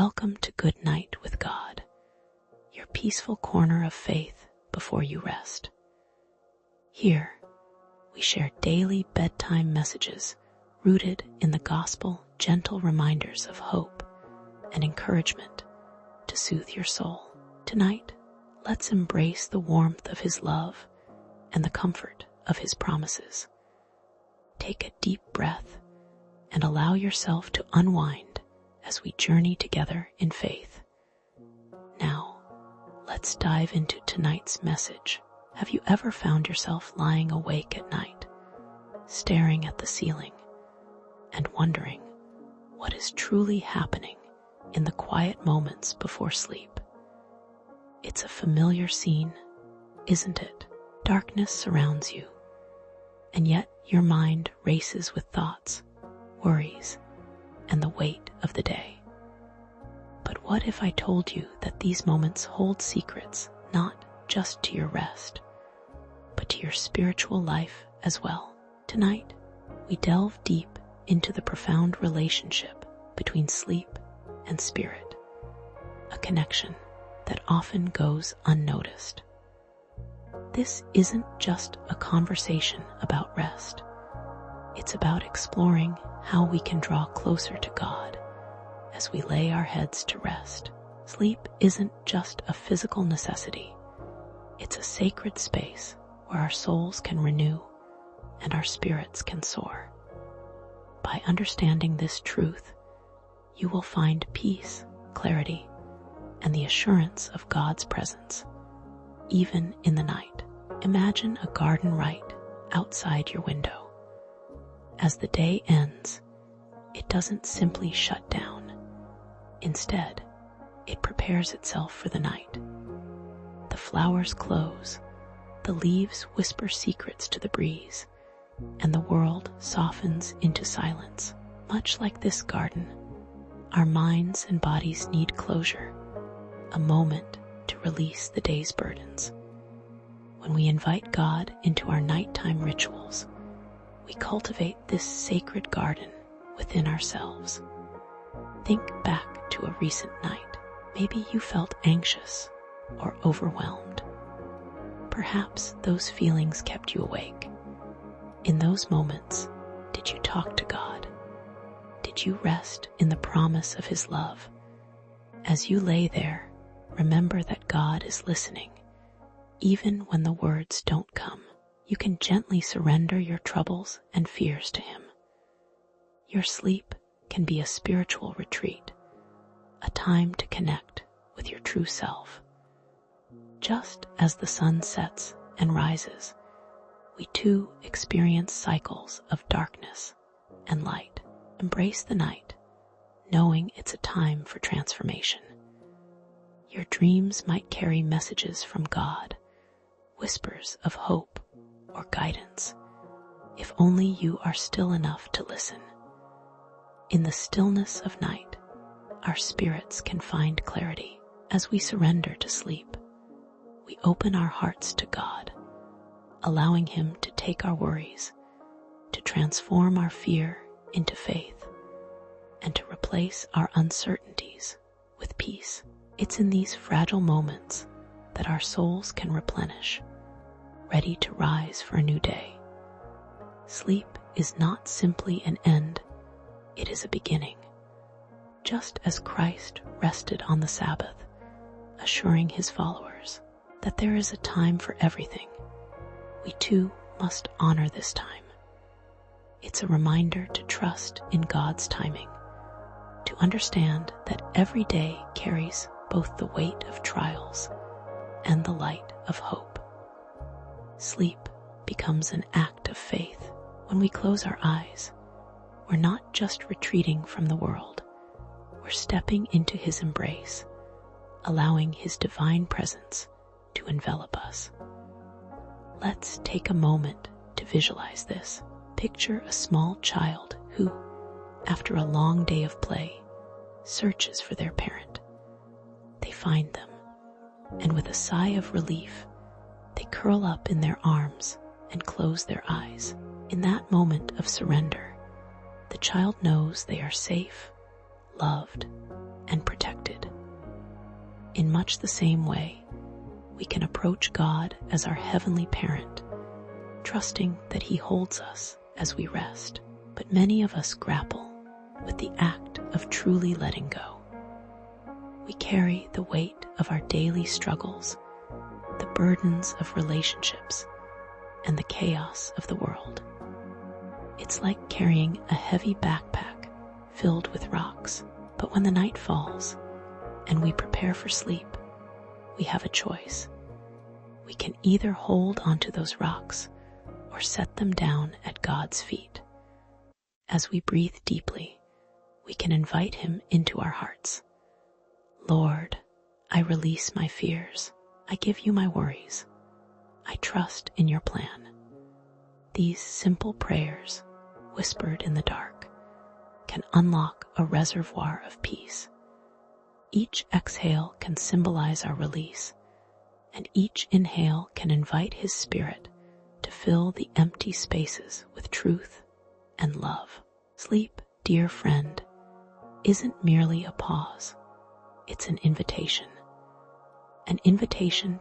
Welcome to Good Night with God, your peaceful corner of faith before you rest. Here, we share daily bedtime messages rooted in the gospel, gentle reminders of hope and encouragement to soothe your soul. Tonight, let's embrace the warmth of His love and the comfort of His promises. Take a deep breath and allow yourself to unwind as we journey together in faith. Now, let's dive into tonight's message. Have you ever found yourself lying awake at night, staring at the ceiling, and wondering what is truly happening in the quiet moments before sleep? It's a familiar scene, isn't it? Darkness surrounds you, and yet your mind races with thoughts, worries, and the weight of the day. But what if I told you that these moments hold secrets not just to your rest, but to your spiritual life as well? Tonight, we delve deep into the profound relationship between sleep and spirit, a connection that often goes unnoticed. This isn't just a conversation about rest. It's about exploring how we can draw closer to God as we lay our heads to rest. Sleep isn't just a physical necessity. It's a sacred space where our souls can renew and our spirits can soar. By understanding this truth, you will find peace, clarity, and the assurance of God's presence, even in the night. Imagine a garden right outside your window. As the day ends, it doesn't simply shut down. Instead, it prepares itself for the night. The flowers close, the leaves whisper secrets to the breeze, and the world softens into silence. Much like this garden, our minds and bodies need closure, a moment to release the day's burdens. When we invite God into our nighttime rituals, we cultivate this sacred garden within ourselves. Think back to a recent night. Maybe you felt anxious or overwhelmed. Perhaps those feelings kept you awake. In those moments, did you talk to God? Did you rest in the promise of His love? As you lay there, remember that God is listening. Even when the words don't come, you can gently surrender your troubles and fears to Him. Your sleep can be a spiritual retreat, a time to connect with your true self. Just as the sun sets and rises, we too experience cycles of darkness and light. Embrace the night, knowing it's a time for transformation. Your dreams might carry messages from God, whispers of hope or guidance, if only you are still enough to listen. In the stillness of night, our spirits can find clarity. As we surrender to sleep, we open our hearts to God, allowing Him to take our worries, to transform our fear into faith, and to replace our uncertainties with peace. It's in these fragile moments that our souls can replenish, ready to rise for a new day. Sleep is not simply an end, it is a beginning. Just as Christ rested on the Sabbath, assuring His followers that there is a time for everything, we too must honor this time. It's a reminder to trust in God's timing, to understand that every day carries both the weight of trials and the light of hope. Sleep becomes an act of faith. When we close our eyes, we're not just retreating from the world, we're stepping into His embrace, allowing His divine presence to envelop us. Let's take a moment to visualize this. Picture a small child who, after a long day of play, searches for their parent. They find them, and with a sigh of relief, they curl up in their arms and close their eyes. In that moment of surrender, the child knows they are safe, loved, and protected. In much the same way, we can approach God as our heavenly parent, trusting that He holds us as we rest. But many of us grapple with the act of truly letting go. We carry the weight of our daily struggles, the burdens of relationships, and the chaos of the world. It's like carrying a heavy backpack filled with rocks. But when the night falls and we prepare for sleep, we have a choice. We can either hold onto those rocks or set them down at God's feet. As we breathe deeply, we can invite Him into our hearts. Lord, I release my fears. I give you my worries. I trust in your plan. These simple prayers, whispered in the dark, can unlock a reservoir of peace. Each exhale can symbolize our release, and each inhale can invite His Spirit to fill the empty spaces with truth and love. Sleep, dear friend, isn't merely a pause. It's an invitation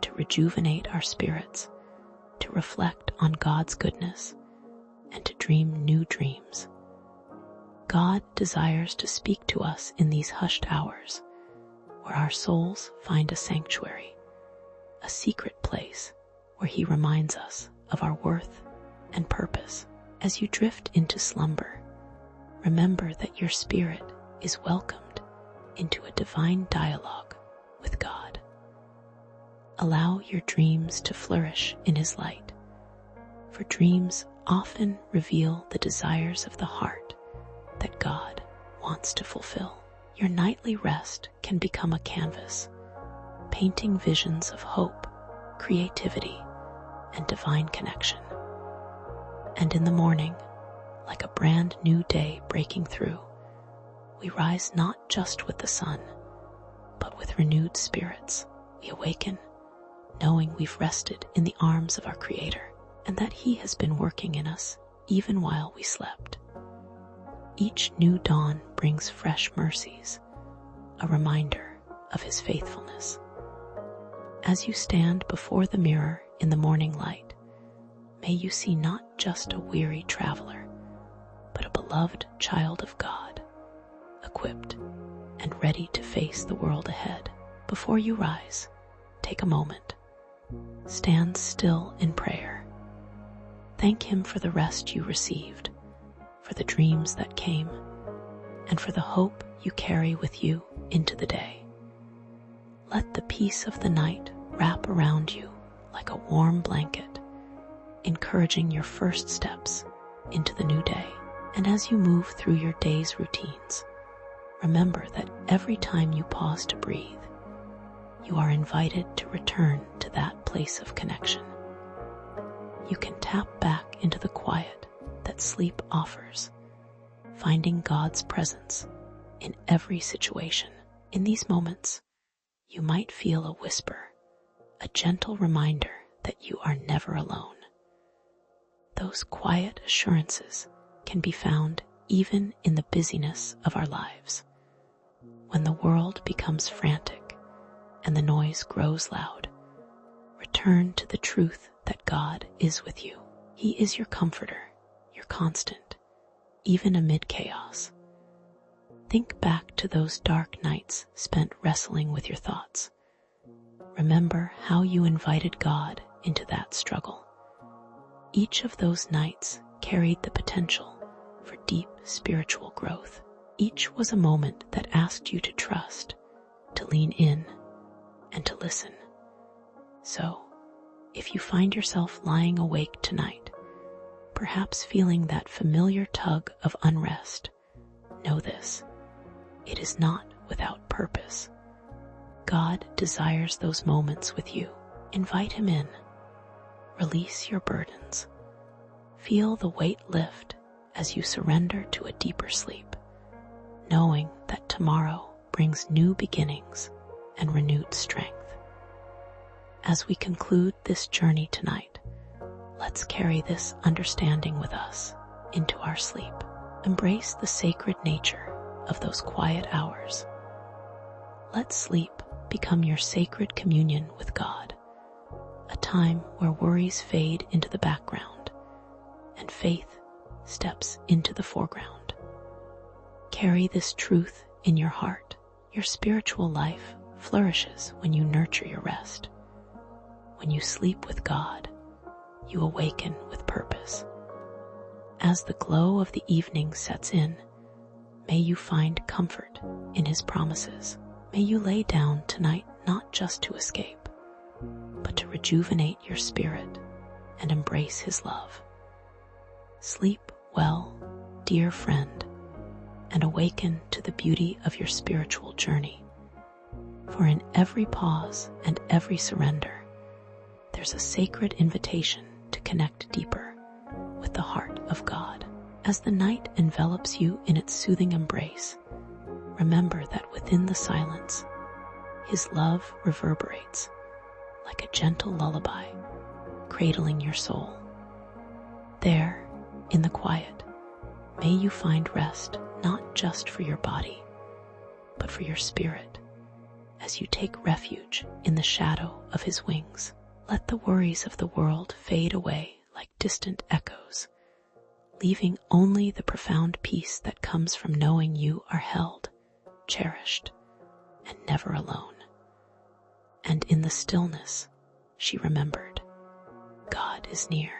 to rejuvenate our spirits, to reflect on God's goodness, and to dream new dreams. God desires to speak to us in these hushed hours, where our souls find a sanctuary, a secret place where He reminds us of our worth and purpose. As you drift into slumber, remember that your spirit is welcomed into a divine dialogue with God. Allow your dreams to flourish in His light, for dreams often reveal the desires of the heart that God wants to fulfill. Your nightly rest can become a canvas, painting visions of hope, creativity, and divine connection. And in the morning, like a brand new day breaking through, we rise not just with the sun, but with renewed spirits. We awaken, knowing we've rested in the arms of our Creator, and that He has been working in us even while we slept. Each new dawn brings fresh mercies, a reminder of His faithfulness. As you stand before the mirror in the morning light, may you see not just a weary traveler, but a beloved child of God, equipped and ready to face the world ahead. Before you rise, take a moment. Stand still in prayer. Thank Him for the rest you received, for the dreams that came, and for the hope you carry with you into the day. Let the peace of the night wrap around you like a warm blanket, encouraging your first steps into the new day. And as you move through your day's routines, remember that every time you pause to breathe, you are invited to return to that place of connection. You can tap back into the quiet that sleep offers, finding God's presence in every situation. In these moments, you might feel a whisper, a gentle reminder that you are never alone. Those quiet assurances can be found even in the busyness of our lives. When the world becomes frantic and the noise grows loud, return to the truth that God is with you. He is your comforter, your constant, even amid chaos. Think back to those dark nights spent wrestling with your thoughts. Remember how you invited God into that struggle. Each of those nights carried the potential for deep spiritual growth. Each was a moment that asked you to trust, to lean in, and to listen. So, if you find yourself lying awake tonight, perhaps feeling that familiar tug of unrest, know this: it is not without purpose. God desires those moments with you. Invite Him in. Release your burdens. Feel the weight lift as you surrender to a deeper sleep, knowing that tomorrow brings new beginnings and renewed strength. As we conclude this journey tonight, let's carry this understanding with us into our sleep. Embrace the sacred nature of those quiet hours. Let sleep become your sacred communion with God, a time where worries fade into the background and faith steps into the foreground. Carry this truth in your heart. Your spiritual life flourishes when you nurture your rest. When you sleep with God, you awaken with purpose. As the glow of the evening sets in, may you find comfort in His promises. May you lay down tonight not just to escape, but to rejuvenate your spirit and embrace His love. Sleep well, dear friend, and awaken to the beauty of your spiritual journey. For in every pause and every surrender, there's a sacred invitation to connect deeper with the heart of God. As the night envelops you in its soothing embrace, remember that within the silence, His love reverberates like a gentle lullaby, cradling your soul. There, in the quiet, may you find rest not just for your body, but for your spirit, as you take refuge in the shadow of His wings. Let the worries of the world fade away like distant echoes, leaving only the profound peace that comes from knowing you are held, cherished, and never alone. And in the stillness, she remembered, God is near.